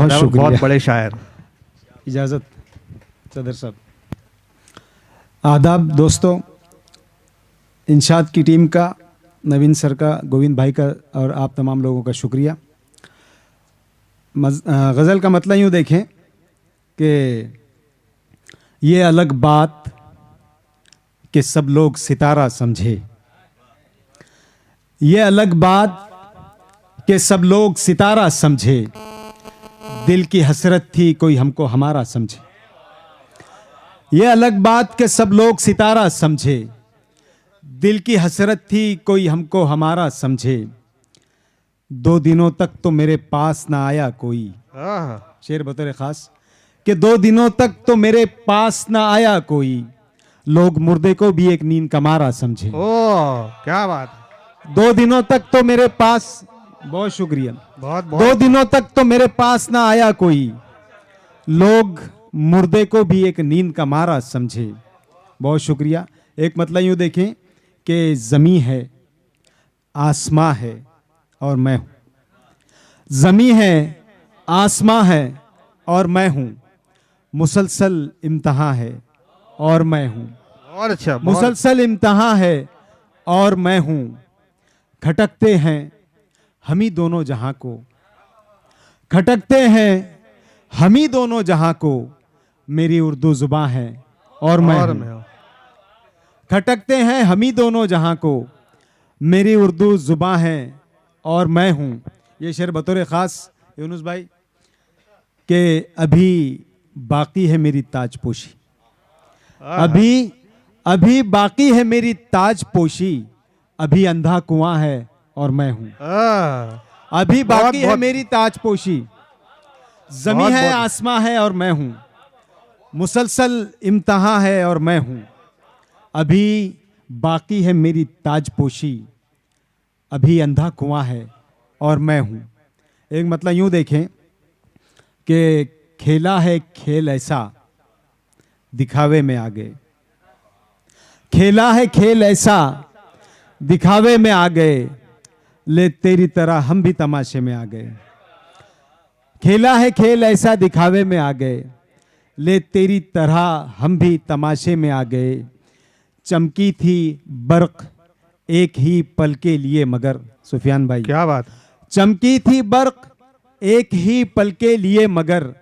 बहुत शुक्रिया। बहुत बड़े शायर। इजाज़त सदर साहब। आदाब दोस्तों, इंशाद की टीम का, नवीन सर का, गोविंद भाई का और आप तमाम लोगों का शुक्रिया। गज़ल का मतलब यूँ देखें कि ये अलग बात कि सब लोग सितारा समझे, ये अलग बात कि सब लोग सितारा समझे, दिल की हसरत थी कोई हमको हमारा समझे। ये अलग बात कि सब लोग सितारा समझे, दिल की हसरत थी कोई हमको हमारा समझे। 2 दिनों तक तो मेरे पास ना आया कोई, शेर बतौर खास कि 2 दिनों तक तो मेरे पास ना आया कोई, लोग मुर्दे को भी एक नींद का मारा समझे। ओह क्या बात। 2 दिनों तक तो मेरे पास, बहुत शुक्रिया, बहुत 2 दिनों तक तो मेरे पास ना आया कोई, लोग मुर्दे को भी एक नींद का मारा समझे। बहुत शुक्रिया। एक मतलब यूँ देखें कि ज़मीं है, आसमां है और मैं हूँ। ज़मीं है, आसमां है और मैं हूँ, मुसलसल इम्तहां है और मैं हूँ। और अच्छा, मुसलसल इम्तहां है और मैं हूँ, खटकते हैं हम ही दोनों जहां को, खटकते हैं हम ही दोनों जहां को, मेरी उर्दू जुबान है और मैं हूं। खटकते हैं हम ही दोनों जहां को, मेरी उर्दू जुबान है और मैं हूं। ये शेर बतौर ख़ास यूनुस भाई कि अभी बाकी है मेरी ताजपोशी, अभी बाकी है मेरी ताजपोशी, अभी अंधा कुआं है और मैं हूं। अभी बाकी है मेरी ताजपोशी, ज़मीं है, आसमां है और मैं हूं, मुसलसल इम्तहां है और मैं हूं। अभी बाकी है मेरी ताजपोशी, अभी अंधा कुआं है और मैं हूं। एक मतलब यूं देखें कि खेला है खेल ऐसा दिखावे में आ गए, खेला है खेल ऐसा दिखावे में आ गए, ले तेरी तरह हम भी तमाशे में आ गए। खेला है खेल ऐसा दिखावे में आ गए, ले तेरी तरह हम भी तमाशे में आ गए। चमकी थी बर्क एक ही पल के लिए मगर, सुफियान भाई क्या बात। चमकी थी बर्क एक ही पल के लिए मगर,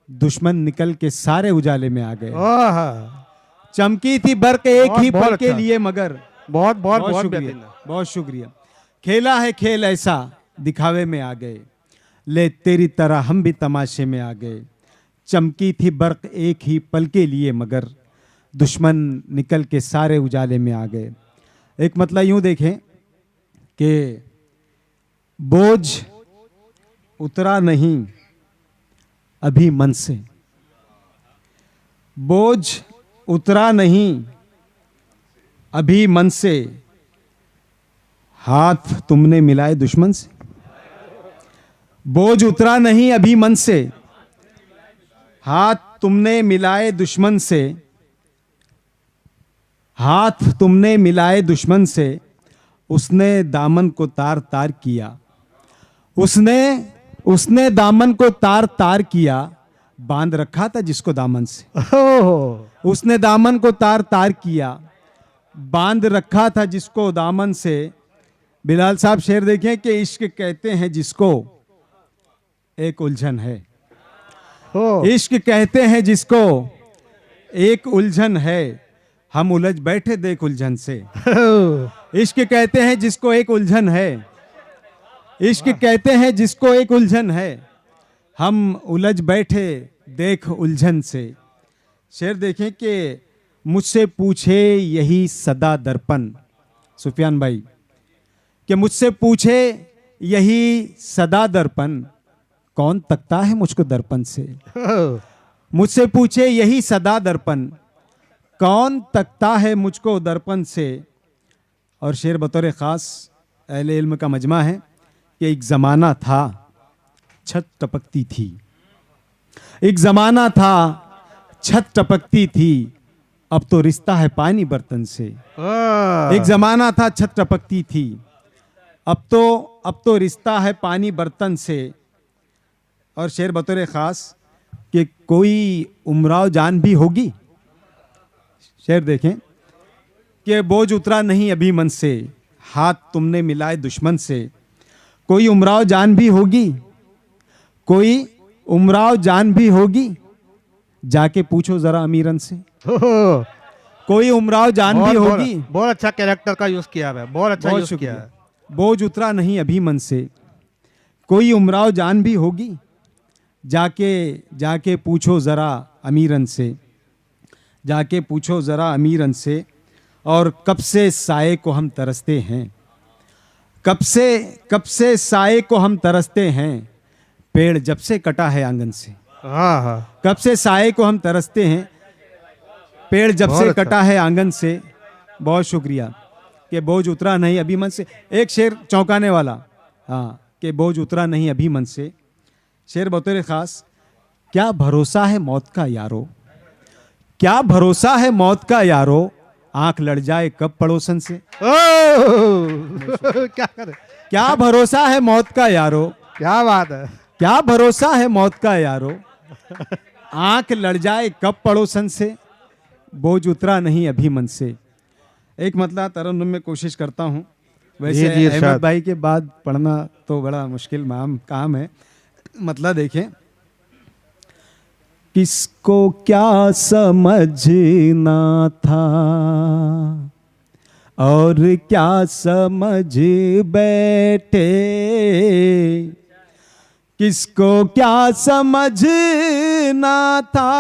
दुश्मन निकल के सारे उजाले में आ गए। चमकी थी बर्क एक ही पल के लिए मगर, बहुत बहुत बहुत शुक्रिया, बहुत शुक्रिया। खेला है खेल ऐसा दिखावे में आ गए, ले तेरी तरह हम भी तमाशे में आ गए। चमकी थी बर्क एक ही पल के लिए मगर, दुश्मन निकल के सारे उजाले में आ गए। एक मतलब यूं देखें कि बोझ उतरा नहीं अभी मन से, बोझ उतरा नहीं अभी मन से, हाथ तुमने मिलाए दुश्मन से। बोझ उतरा नहीं अभी मन से, हाथ तुमने मिलाए दुश्मन से, हाथ तुमने मिलाए दुश्मन से, उसने दामन को तार तार किया, उसने दामन को तार तार किया, बांध रखा था जिसको दामन से। उसने दामन को तार तार किया, बांध रखा था जिसको दामन से। बिलाल साहब शेर देखें कि इश्क कहते हैं जिसको एक उलझन है, इश्क कहते हैं जिसको एक उलझन है, हम उलझ बैठे देख उलझन से। इश्क कहते हैं जिसको एक उलझन है, इश्क कहते हैं जिसको एक उलझन है, हम उलझ बैठे देख उलझन से। शेर देखें कि मुझसे पूछे यही सदा दर्पण, सुफियान भाई, कि मुझसे पूछे यही सदा दर्पण, कौन तकता है मुझको दर्पण से। मुझसे पूछे यही सदा दर्पण, कौन तकता है मुझको दर्पण से। और शेर बतौर ख़ास अहले इल्म का मजमा है कि एक ज़माना था छत टपकती थी, एक ज़माना था छत टपकती थी, अब तो रिश्ता है पानी बर्तन से। एक ज़माना था छत टपकती थी, अब तो रिश्ता है पानी बर्तन से। और शेर बतौर ख़ास कि कोई उमराव जान भी होगी। शेर देखें कि बोझ उतरा नहीं अभी मन से, हाथ तुमने मिलाए दुश्मन से। कोई उमराव जान भी होगी, कोई उमराव जान भी होगी, जाके पूछो जरा अमीरन से। ओह, कोई उमराव जान भी होगी। बहुत अच्छा कैरेक्टर का यूज किया है, बहुत अच्छा बहुत यूज किया शुक्रिया। है। बोझ उतरा नहीं अभी मन से, कोई उमराव जान भी होगी, जाके जाके पूछो ज़रा अमीरन से, जाके पूछो ज़रा अमीरन से। और कब से साए को हम तरसते हैं, कब से साए को हम तरसते हैं, पेड़ जब से कटा है आंगन से। हाँ हाँ, कब से साए को हम तरसते हैं, पेड़ जब बहुत से अच्छा। कटा है आंगन से। बहुत शुक्रिया। कि बोझ उतरा नहीं अभी मन से। एक शेर चौंकाने वाला, हाँ, कि बोझ उतरा नहीं अभी मन से। शेर बतौर ख़ास, क्या भरोसा है मौत का यारो, क्या भरोसा है मौत का यारो, आंख लड़ जाए कब पड़ोसन से। ओह, क्या करे, क्या भरोसा है मौत का यारो, क्या बात है। क्या भरोसा है मौत का यारो, आंख लड़ जाए कब पड़ोसन से, बोझ उतरा नहीं अभी मन से। एक मतला तरन्नुम में कोशिश करता हूँ। वैसे जी, इरशाद। अहमद भाई के बाद पढ़ना तो बड़ा मुश्किल काम है। मतला देखें, किसको क्या समझना था और क्या समझ बैठे, किसको क्या समझना था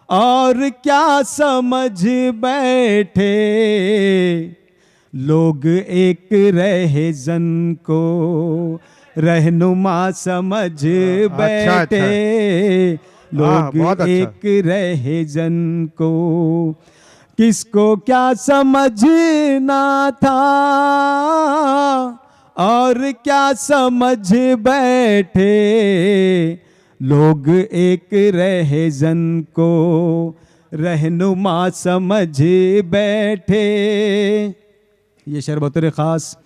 और क्या समझ बैठे, लोग एक रहज़न को रहनुमा समझ बैठे। लोग बहुत अच्छा। एक रहज़न को, किसको क्या समझना था और क्या समझ बैठे, लोग एक रहज़न को रहनुमा समझ बैठे। ये शेर बतौर ख़ास,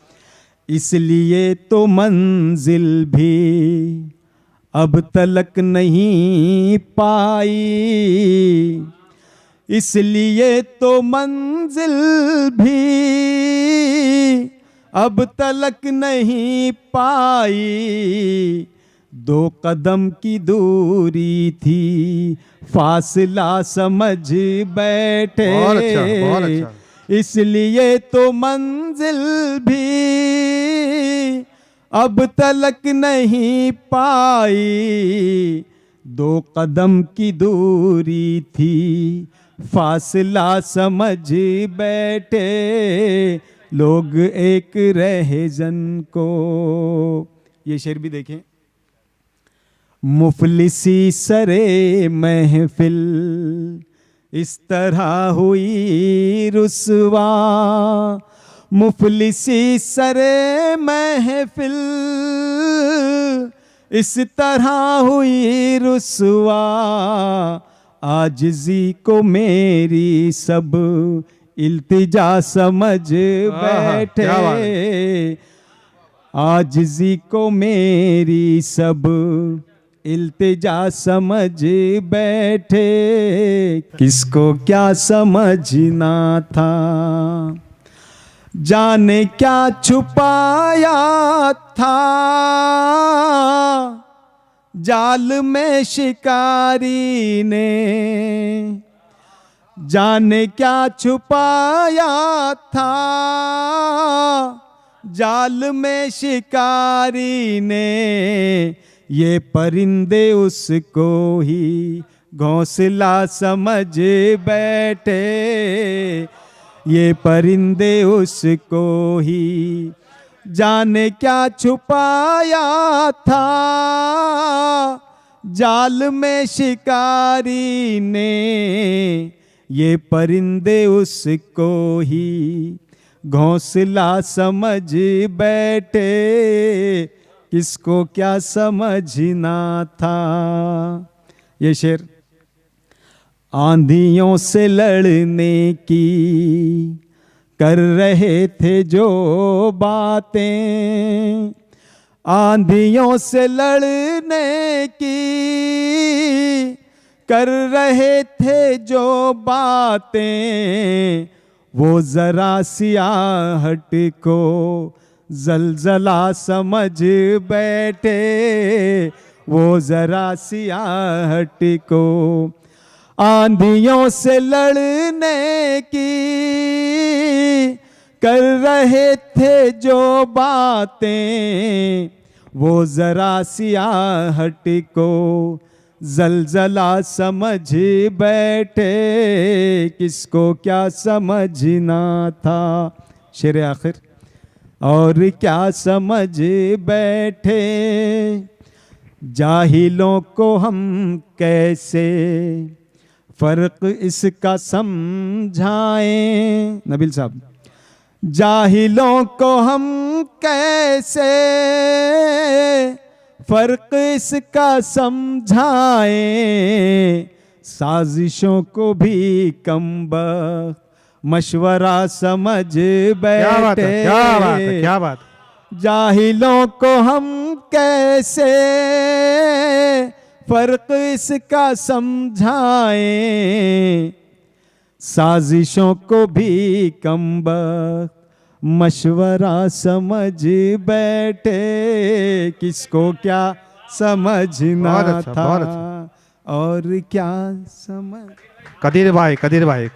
इसलिए तो मंजिल भी अब तलक नहीं पाई, इसलिए तो मंजिल भी अब तलक नहीं पाई, दो कदम की दूरी थी फासला समझ बैठे। बहुत अच्छा, बहुत अच्छा। इसलिए तो मंजिल भी अब तलक नहीं पाई, दो कदम की दूरी थी फासला समझ बैठे, लोग एक रहज़न को। ये शेर भी देखें, मुफलिसी सरे महफिल इस तरह हुई रुसवा, मुफलिसी सरे महफिल इस तरह हुई रुसवा, आजिज़ी को मेरी सब इल्तिजा समझ बैठे, क्या बात है। आजिज़ी को मेरी सब इल्तिजा समझ बैठे, किसको क्या समझना था, जाने क्या छुपाया था जाल में शिकारी ने, जाने क्या छुपाया था जाल में शिकारी ने, ये परिंदे उसको ही घोंसला समझ बैठे, ये परिंदे उसको ही जाने क्या छुपाया था जाल में शिकारी ने, ये परिंदे उसको ही घोंसला समझ बैठे, किसको क्या समझना था। ये शेर, आंधियों से लड़ने की कर रहे थे जो बातें, आंधियों से लड़ने की कर रहे थे जो बातें, वो जरा सियाहट को जलजला समझ बैठे, वो जरा सियाहट को। आंधियों से लड़ने की कर रहे थे जो बातें, वो जरा सियाहट को जलजला समझ बैठे, किसको क्या समझना था। शेर आखिर। और क्या समझ बैठे, जाहिलों को हम कैसे फर्क इसका समझाएं। नबील साहब। जाहिलों को हम कैसे फर्क इसका समझाएं, साजिशों को भी कमबख्त मशवरा समझ बैठे। क्या बात है, क्या बात है, क्या बात। जाहिलों को हम कैसे फर्क इसका समझाएं, साजिशों को भी कमबख्त मशवरा समझ बैठे, किसको क्या समझना बहुत अच्छा, था बहुत अच्छा। और क्या समझ। कदीर भाई, कदीर भाई।